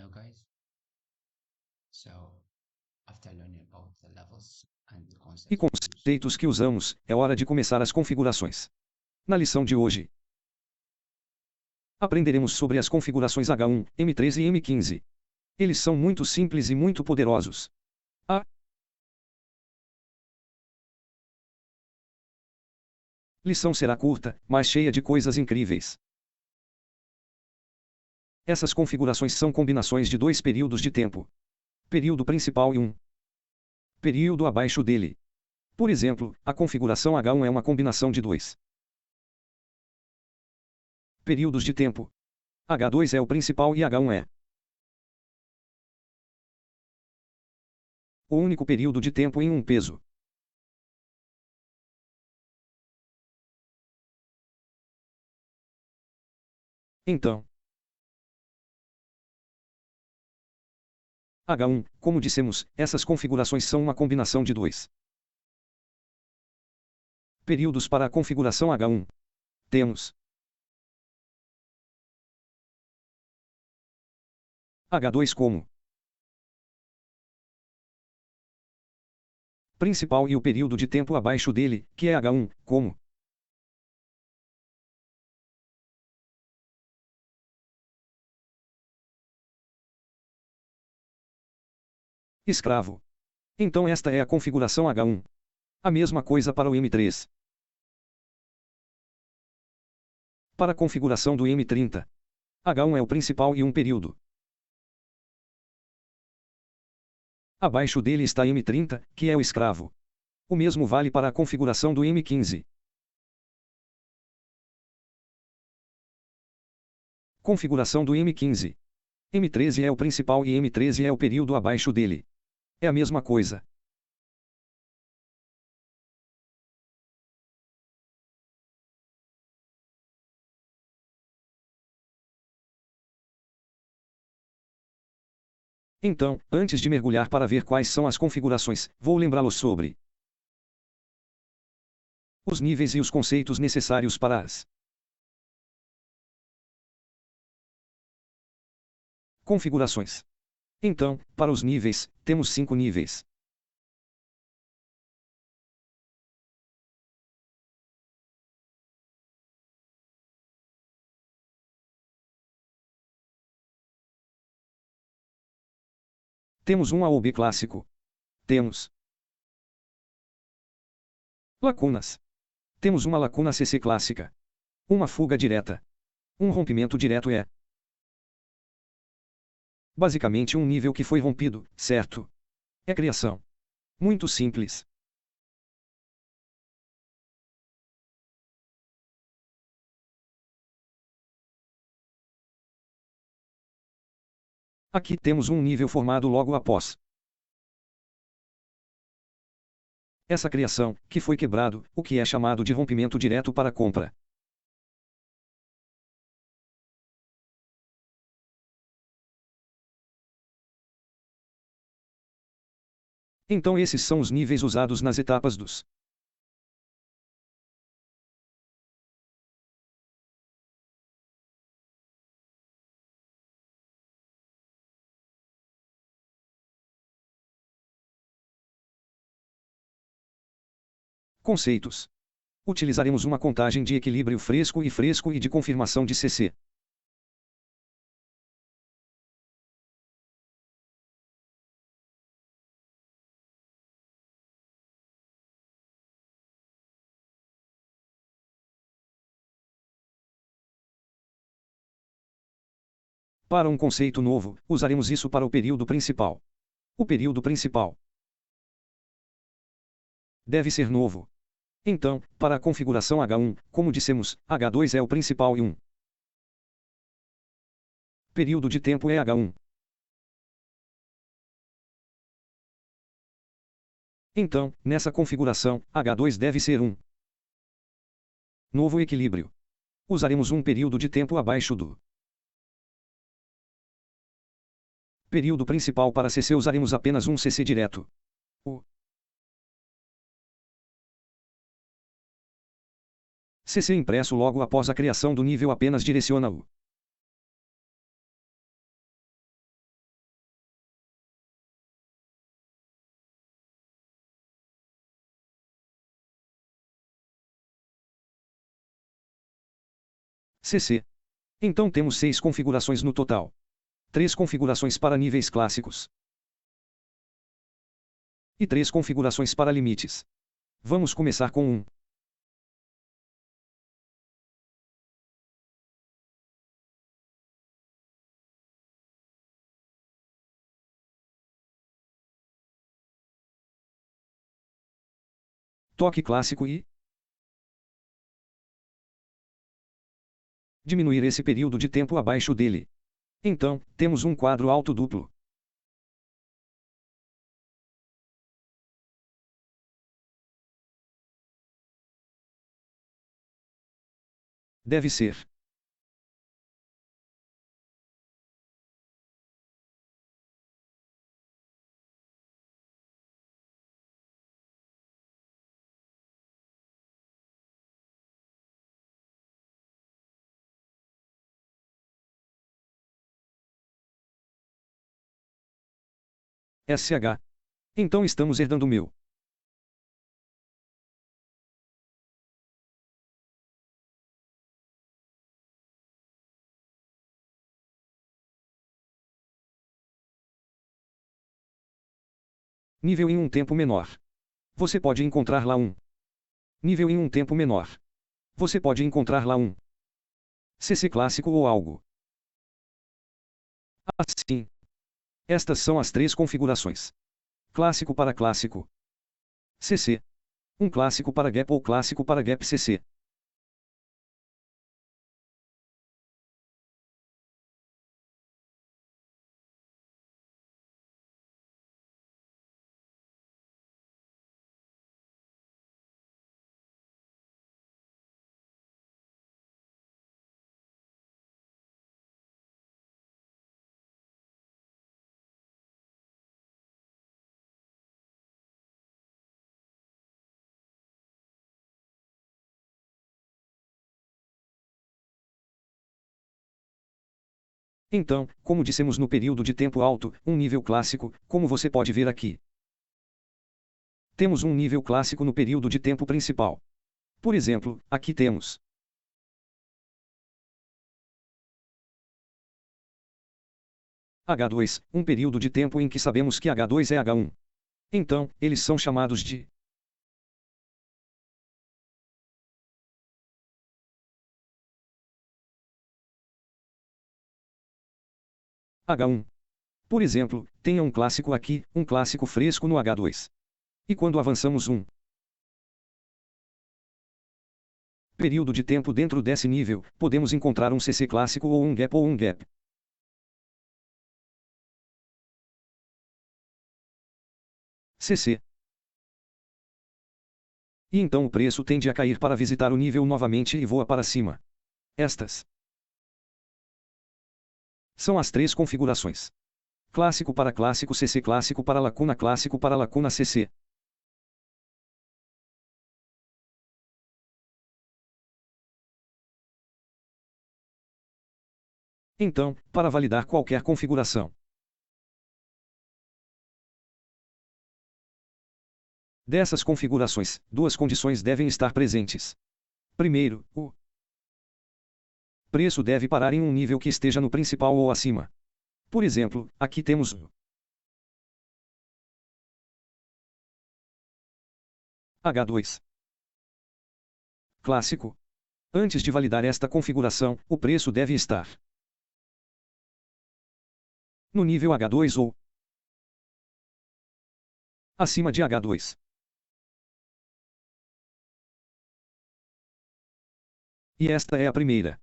Hello guys. So after learning about the levels and the E concepts we use, conceitos que usamos, é hora de começar as configurações. Na lição de hoje, aprenderemos sobre as configurações H1, M13 e M15. Eles são muito simples e muito poderosos. A lição será curta, mas cheia de coisas incríveis. Essas configurações são combinações de dois períodos de tempo. Período principal e um período abaixo dele. Por exemplo, a configuração H1 é uma combinação de dois períodos de tempo. H2 é o principal e H1 é o único período de tempo em um peso. Então, H1, como dissemos, essas configurações são uma combinação de dois períodos para a configuração H1. Temos H2 como principal e o período de tempo abaixo dele, que é H1, como escravo. Então esta é a configuração H1. A mesma coisa para o M3. Para a configuração do M30, H1 é o principal e um período. Abaixo dele está M30, que é o escravo. O mesmo vale para a configuração do M15. Configuração do M15. M13 é o principal e M13 é o período abaixo dele. É a mesma coisa. Então, antes de mergulhar para ver quais são as configurações, vou lembrá-los sobre os níveis e os conceitos necessários para as configurações. Então, para os níveis, temos 5 níveis. Temos um AOB clássico. Temos lacunas. Temos uma lacuna CC clássica. Uma fuga direta. Um rompimento direto é basicamente um nível que foi rompido, certo? É criação. Muito simples. Aqui temos um nível formado logo após essa criação, que foi quebrado, o que é chamado de rompimento direto para compra. Então esses são os níveis usados nas etapas dos conceitos. Utilizaremos uma contagem de equilíbrio fresco e de confirmação de CC. Para um conceito novo, usaremos isso para o período principal. O período principal deve ser novo. Então, para a configuração H1, como dissemos, H2 é o principal e um período de tempo é H1. Então, nessa configuração, H2 deve ser um novo equilíbrio. Usaremos um período de tempo abaixo do período principal. Para CC usaremos apenas um CC direto. O CC impresso logo após a criação do nível apenas direciona o CC. Então temos 6 configurações no total. 3 configurações para níveis clássicos. E 3 configurações para limites. Vamos começar com 1. Toque clássico e diminuir esse período de tempo abaixo dele. Então, temos um quadro alto duplo. Deve ser. SH. Então estamos herdando o meu. Nível em um tempo menor. Você pode encontrar lá um. Nível em um tempo menor. Você pode encontrar lá um. CC clássico ou algo. Assim. Estas são as 3 configurações. Clássico para clássico. CC. Um clássico para gap ou clássico para gap CC. Então, como dissemos no período de tempo alto, um nível clássico, como você pode ver aqui. Temos um nível clássico no período de tempo principal. Por exemplo, aqui temos H2, um período de tempo em que sabemos que H2 é H1. Então, eles são chamados de H1. Por exemplo, tenha um clássico aqui, um clássico fresco no H2. E quando avançamos um período de tempo dentro desse nível, podemos encontrar um CC clássico ou um gap. CC. E então o preço tende a cair para visitar o nível novamente e voa para cima. Estas são as 3 configurações. Clássico para clássico CC, clássico para lacuna CC. Então, para validar qualquer configuração dessas configurações, 2 condições devem estar presentes. Primeiro, o preço deve parar em um nível que esteja no principal ou acima. Por exemplo, aqui temos H2 clássico. Antes de validar esta configuração, o preço deve estar no nível H2 ou acima de H2. E esta é a primeira.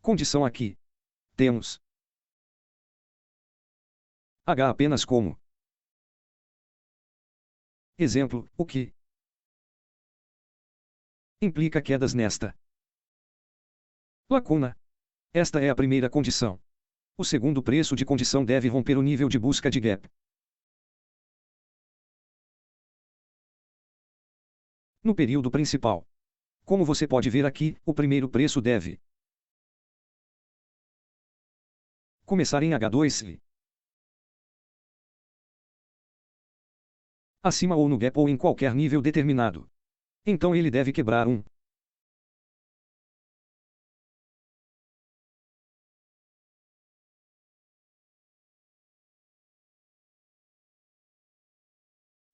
Condição aqui. Temos H apenas como exemplo, o que implica quedas nesta lacuna. Esta é a primeira condição. O segundo preço de condição deve romper o nível de busca de gap. No período principal. Como você pode ver aqui, o primeiro preço deve Começar em H2, acima ou no gap ou em qualquer nível determinado. Então ele deve quebrar um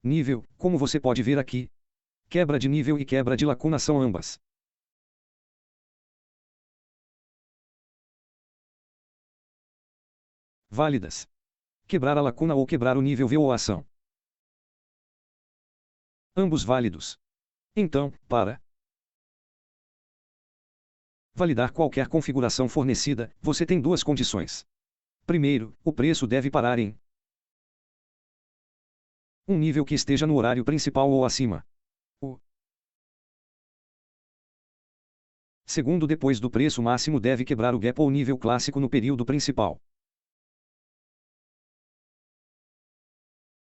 nível, como você pode ver aqui. Quebra de nível e quebra de lacuna são ambas válidas. Quebrar a lacuna ou quebrar o nível V ou a ação. Ambos válidos. Então, para validar qualquer configuração fornecida, você tem duas condições. Primeiro, o preço deve parar em um nível que esteja no horário principal ou acima. O segundo, depois do preço máximo deve quebrar o gap ou nível clássico no período principal.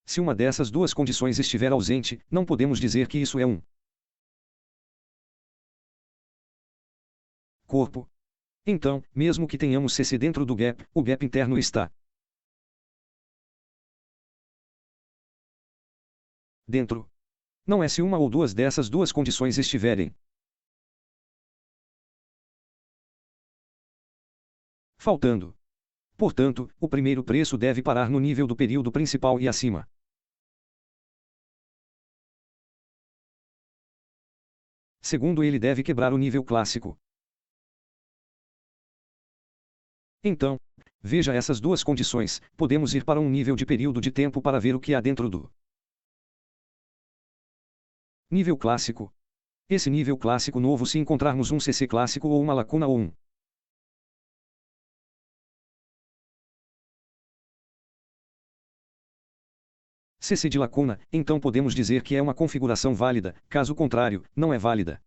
Se uma dessas duas condições estiver ausente, não podemos dizer que isso é um corpo. Então, mesmo que tenhamos CC dentro do gap, o gap interno está dentro. Não é se uma ou duas dessas duas condições estiverem faltando. Portanto, o primeiro preço deve parar no nível do período principal e acima. Segundo, ele deve quebrar o nível clássico. Então, veja essas duas condições, podemos ir para um nível de período de tempo para ver o que há dentro do nível clássico. Esse nível clássico novo, se encontrarmos um CC clássico ou uma lacuna ou um CC de lacuna, então podemos dizer que é uma configuração válida, caso contrário, não é válida.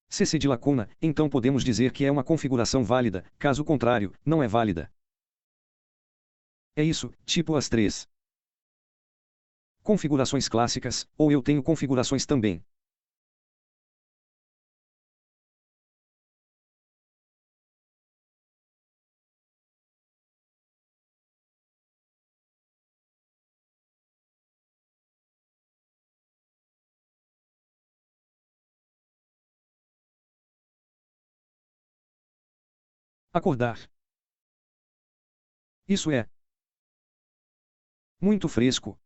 CC de lacuna, então podemos dizer que é uma configuração válida, caso contrário, não é válida. É isso, tipo as três configurações clássicas, ou eu tenho configurações também. Acordar. Isso é muito fresco.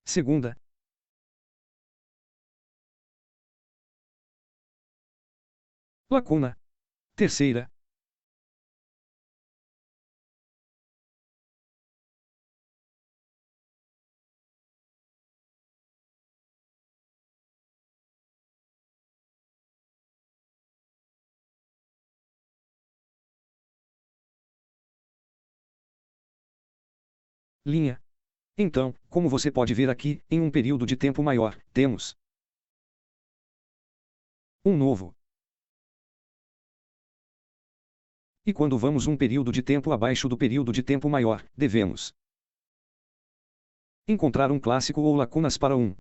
Segunda. Lacuna. Terceira. Linha. Então, como você pode ver aqui, em um período de tempo maior, temos um novo. E quando vamos um período de tempo abaixo do período de tempo maior, devemos encontrar um clássico ou lacunas para um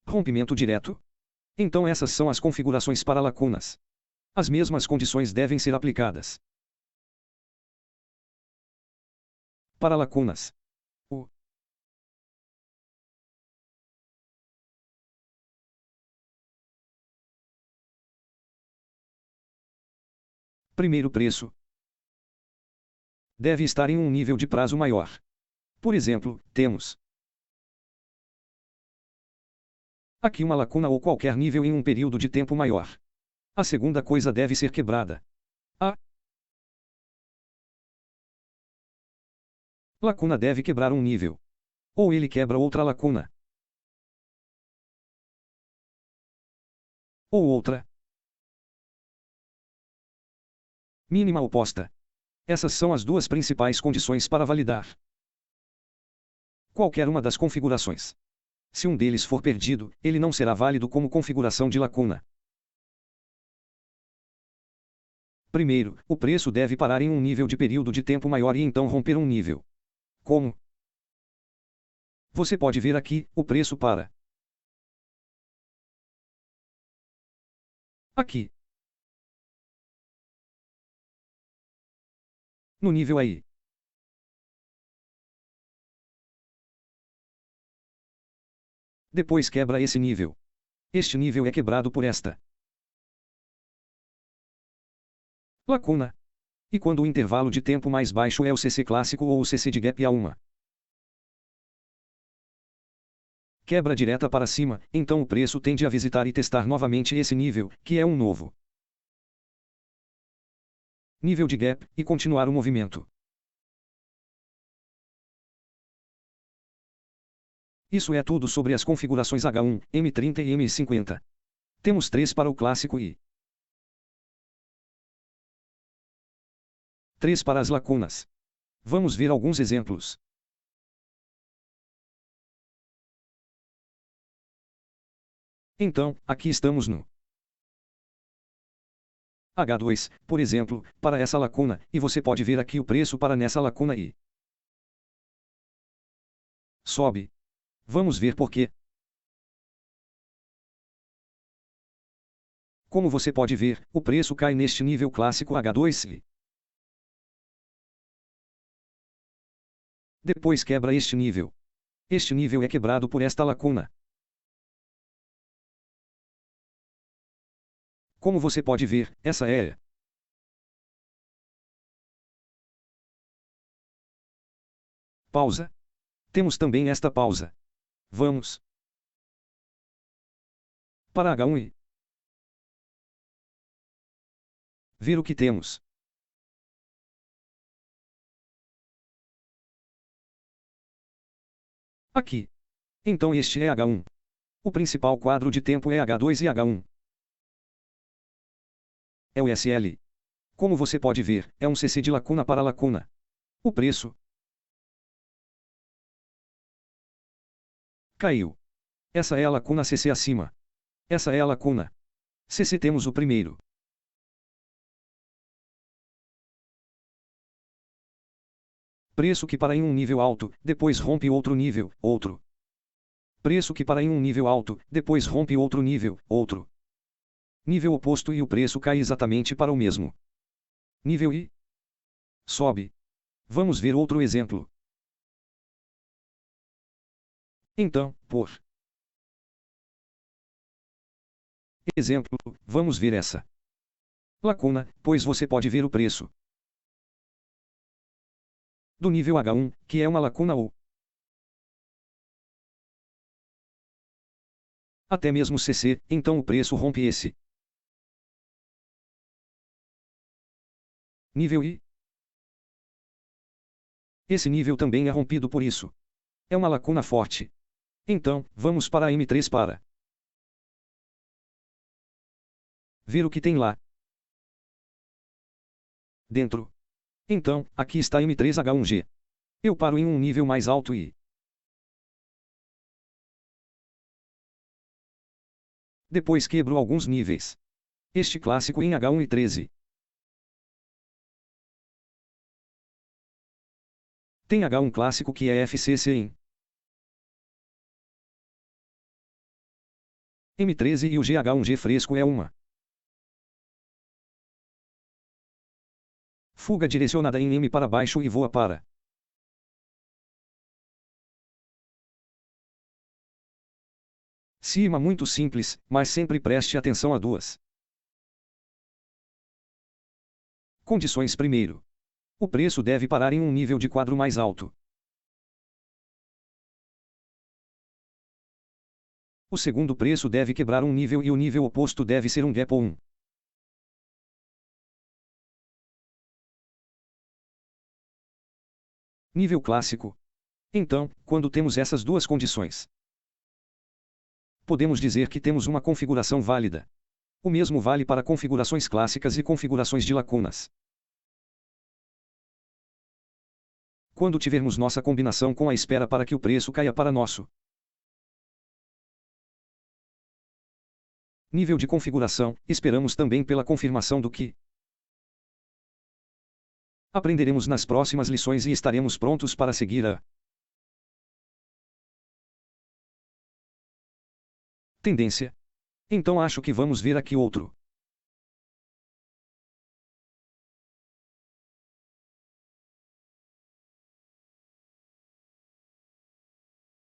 rompimento direto. Então essas são as configurações para lacunas. As mesmas condições devem ser aplicadas para lacunas. O primeiro preço deve estar em um nível de prazo maior. Por exemplo, temos aqui uma lacuna ou qualquer nível em um período de tempo maior. A segunda coisa deve ser quebrada. A lacuna deve quebrar um nível. Ou ele quebra outra lacuna. Ou outra mínima oposta. Essas são as duas principais condições para validar qualquer uma das configurações. Se um deles for perdido, ele não será válido como configuração de lacuna. Primeiro, o preço deve parar em um nível de período de tempo maior e então romper um nível. Como? Você pode ver aqui, o preço para. Aqui. No nível aí. Depois quebra esse nível. Este nível é quebrado por esta lacuna. E quando o intervalo de tempo mais baixo é o CC clássico ou o CC de gap A1. Quebra direta para cima, então o preço tende a visitar e testar novamente esse nível, que é um novo nível de gap, e continuar o movimento. Isso é tudo sobre as configurações H1, M30 e M50. Temos 3 para o clássico e 3 para as lacunas. Vamos ver alguns exemplos. Então, aqui estamos no H2, por exemplo, para essa lacuna, e você pode ver aqui o preço para nessa lacuna e sobe. Vamos ver por quê. Como você pode ver, o preço cai neste nível clássico H2 e depois quebra este nível. Este nível é quebrado por esta lacuna. Como você pode ver, essa é pausa. Temos também esta pausa. Vamos para H1 e ver o que temos. Aqui. Então este é H1. O principal quadro de tempo é H2 e H1. É o SL. Como você pode ver, é um CC de lacuna para lacuna. O preço caiu. Essa é a lacuna CC acima. Essa é a lacuna CC. Temos o primeiro preço que para em um nível alto, depois rompe outro nível, outro preço que para em um nível alto, depois rompe outro nível, outro nível oposto e o preço cai exatamente para o mesmo nível e sobe. Vamos ver outro exemplo. Então, por exemplo, vamos ver essa lacuna, pois você pode ver o preço do nível H1, que é uma lacuna ou até mesmo CC, então o preço rompe esse nível e esse nível também é rompido por isso. É uma lacuna forte. Então, vamos para a M3 para ver o que tem lá dentro. Então, aqui está M3H1G. Eu paro em um nível mais alto e depois quebro alguns níveis. Este clássico em H1 e 13. Tem H1 clássico que é FCC em M13 e o GH1G fresco é uma fuga direcionada em M para baixo e voa para cima. Muito simples, mas sempre preste atenção a duas condições. Primeiro, o preço deve parar em um nível de quadro mais alto. O segundo preço deve quebrar um nível e o nível oposto deve ser um gap ou um nível clássico. Então, quando temos essas duas condições, podemos dizer que temos uma configuração válida. O mesmo vale para configurações clássicas e configurações de lacunas. Quando tivermos nossa combinação com a espera para que o preço caia para nosso nível de configuração, esperamos também pela confirmação do que aprenderemos nas próximas lições e estaremos prontos para seguir a tendência. Então acho que vamos ver aqui outro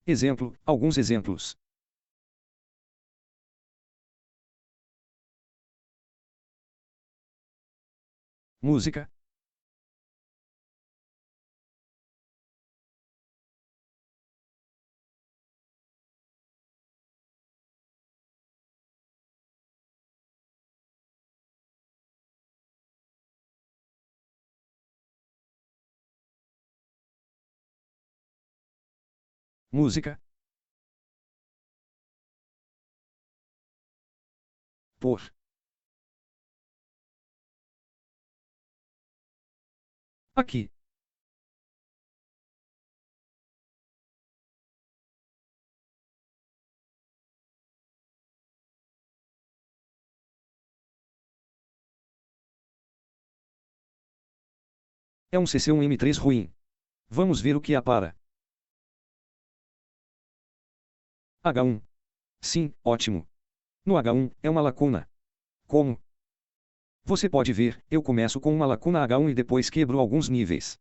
exemplo, alguns exemplos. Música, música, por, aqui, é um CC1M3 ruim. Vamos ver o que há para H1. Sim, ótimo. No H1, é uma lacuna. Como você pode ver, eu começo com uma lacuna H1 e depois quebro alguns níveis.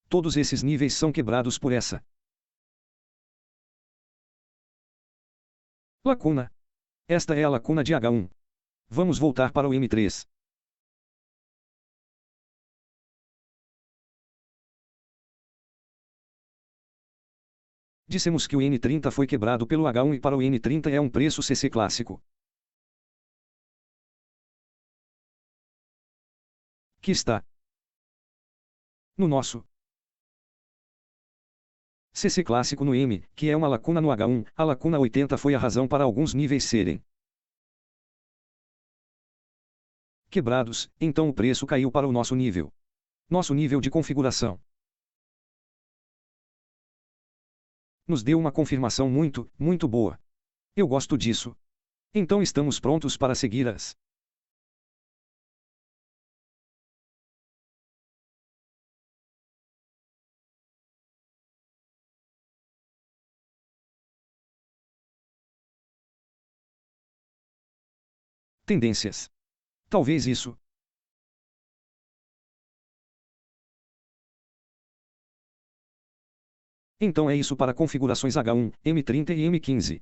Todos esses níveis são quebrados por essa lacuna. Esta é a lacuna de H1. Vamos voltar para o M3. Dissemos que o N30 foi quebrado pelo H1 e para o N30 é um preço CC clássico. Que está no nosso CC clássico no M, que é uma lacuna no H1, a lacuna 80 foi a razão para alguns níveis serem quebrados, então o preço caiu para o nosso nível. Nosso nível de configuração nos deu uma confirmação muito boa. Eu gosto disso. Então estamos prontos para seguir as tendências. Talvez isso então é isso para configurações H1, M30 e M15.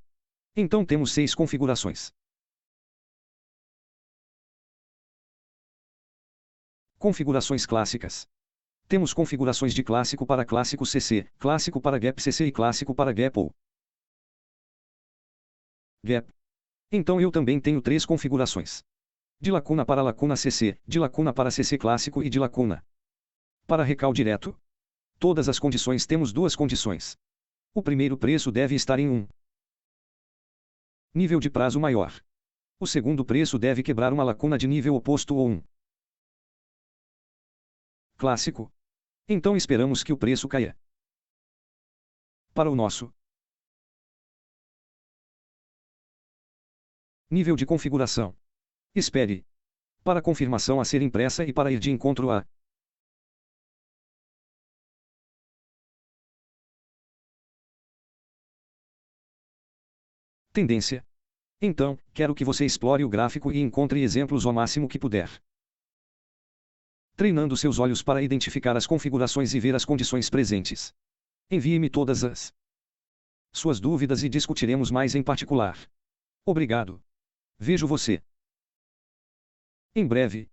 Então temos 6 configurações. Configurações clássicas. Temos configurações de clássico para clássico CC, clássico para gap CC e clássico para gap ou gap. Então eu também tenho 3 configurações. De lacuna para lacuna CC, de lacuna para CC clássico e de lacuna para recal direto. Todas as condições temos 2 condições. O primeiro preço deve estar em um nível de prazo maior. O segundo preço deve quebrar uma lacuna de nível oposto ou um clássico. Então esperamos que o preço caia para o nosso nível de configuração. Espere para a confirmação a ser impressa e para ir de encontro à tendência. Então, quero que você explore o gráfico e encontre exemplos o máximo que puder. Treinando seus olhos para identificar as configurações e ver as condições presentes. Envie-me todas as suas dúvidas e discutiremos mais em particular. Obrigado. Vejo você em breve.